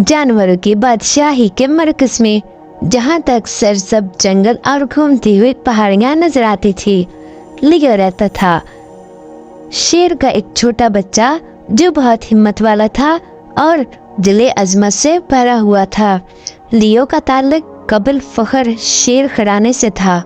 जानवरों की बादशाही के मरकज में, जहाँ तक सरसब्ज जंगल और घूमती हुई पहाड़ियाँ नजर आती थी, लियो रहता था। शेर का एक छोटा बच्चा जो बहुत हिम्मत वाला था और दिले अजमत से भरा हुआ था। लियो का ताल्लुक कबिल फखर शेर खड़ाने से था,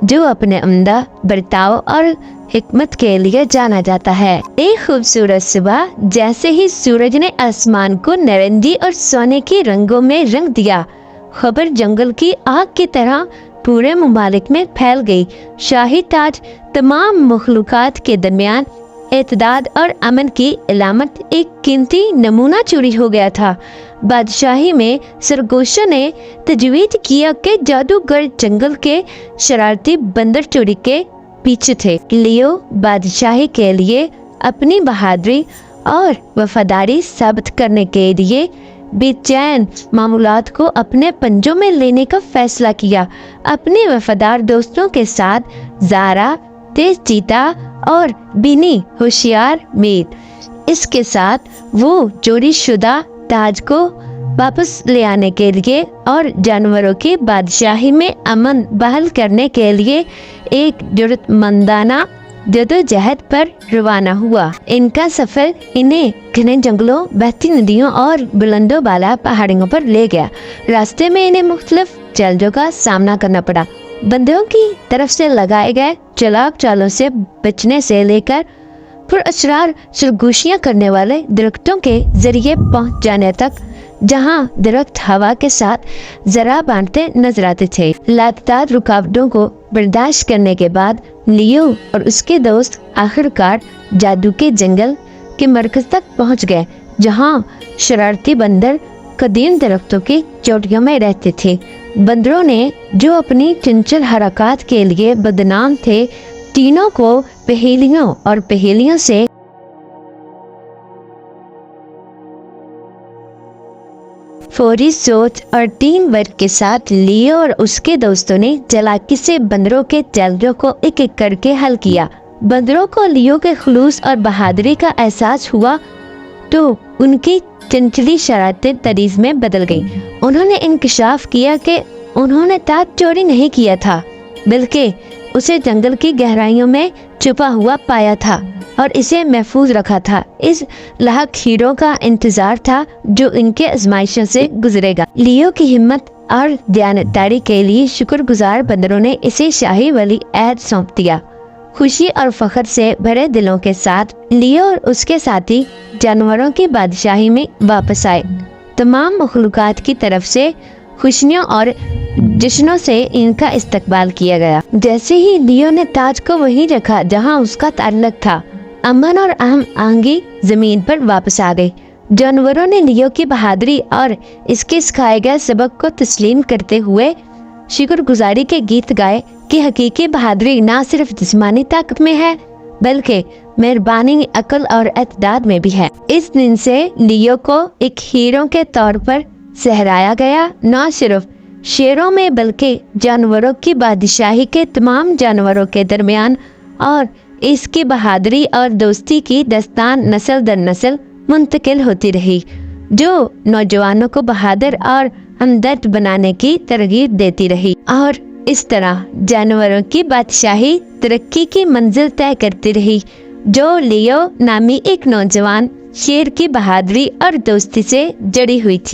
जो अपने उम्दा बर्ताव और हिकमत के लिए जाना जाता है। एक खूबसूरत सुबह जैसे ही सूरज ने आसमान को नारंगी और सोने के रंगों में रंग दिया, खबर जंगल की आग की तरह पूरे मुमालिक में फैल गई। शाही ताज तमाम मखलूकात के दरमियान एतदाद और अमन की अलामत एक कीमती नमूना चोरी हो गया था। बादशाही में सरगोशों ने तजवीज़ किया कि जादूगर जंगल के शरारती बंदर चोरी के पीछे थे। लियो बादशाही के लिए अपनी बहादुरी और वफादारी साबित करने के लिए बेचैन मामूलात को अपने पंजों में लेने का फैसला किया। अपने वफादार दोस्तों के साथ ज़ारा, तेज चीता और बिनी होशियार मेद, इसके साथ वो चोरी शुदा ताज को वापस ले आने के लिए और जानवरों की बादशाही में अमन बहाल करने के लिए एक जरूरतमंदाना जदोजहद पर रवाना हुआ। इनका सफर इन्हें घने जंगलों, बहती नदियों और बुलंदों वाला पहाड़ियों पर ले गया। रास्ते में इन्हें मुख्तलिफ चैलेंजों का सामना करना पड़ा। बंदरों की तरफ से लगाए गए चालाक चालों से बचने से लेकर पुरअसरार सरगोशियां करने वाले दरख्तों के जरिए पहुंच जाने तक, जहां दरख्त हवा के साथ जरा बांटते नजर आते थे। लातार रुकावटों को बर्दाश्त करने के बाद लियो और उसके दोस्त आखिरकार जादू के जंगल के मरकज तक पहुंच गए, जहां शरारती बंदर कदीम दरख्तों की चोटियों में रहते थे। बंदरों ने, जो अपनी चंचल हरकत के लिए बदनाम थे, तीनों को पहेलियों से फौरी सोच और टीम वर्क के साथ लियो और उसके दोस्तों ने चालाकी से बंदरों के चैलेंजों को एक एक करके हल किया। बंदरों को लियो के खुलूस और बहादुरी का एहसास हुआ तो उनकी चंचली शरारतें तरीज में बदल गईं। उन्होंने इंकशाफ किया कि उन्होंने ताज चोरी नहीं किया था, बल्कि उसे जंगल की गहराइयों में छुपा हुआ पाया था और इसे महफूज रखा था। इस लाहक हीरो का इंतजार था जो इनके आजमाइशों से गुजरेगा। लियो की हिम्मत और दयानतदारी के लिए शुक्रगुजार बंदरों ने इसे शाही वली अहद सौंप दिया। खुशी और फख्र से भरे दिलों के साथ लियो और उसके साथी जानवरों की बादशाही में वापस आए। तमाम मखलूकात की तरफ से खुशियों और जश्नों से इनका इस्तकबाल किया गया। जैसे ही लियो ने ताज को वहीं रखा जहां उसका ताल्लुक था, अमन और अहम आंगी जमीन पर वापस आ गई। जानवरों ने लियो की बहादुरी और इसके सिखाए गए सबक को तस्लीम करते हुए शुक्रगुजारी के गीत गाए कि हकीकी बहादुरी ना सिर्फ जिस्मानी ताकत में है, बल्कि मेहरबानी, अक्ल और एतदाद में भी है। इस दिन से लियो को एक हीरो के तौर पर सहराया गया, न सिर्फ शेरों में बल्कि जानवरों की बादशाही के तमाम जानवरों के दरमियान, और इसकी बहादुरी और दोस्ती की दास्तान नस्ल दर नस्ल मुंतकिल होती रही, जो नौजवानों को बहादुर और हमदर्द बनाने की तरगीब देती रही। और इस तरह जानवरों की बादशाही तरक्की की मंजिल तय करती रही, जो लियो नामी एक नौजवान शेर की बहादुरी और दोस्ती से जड़ी हुई थी।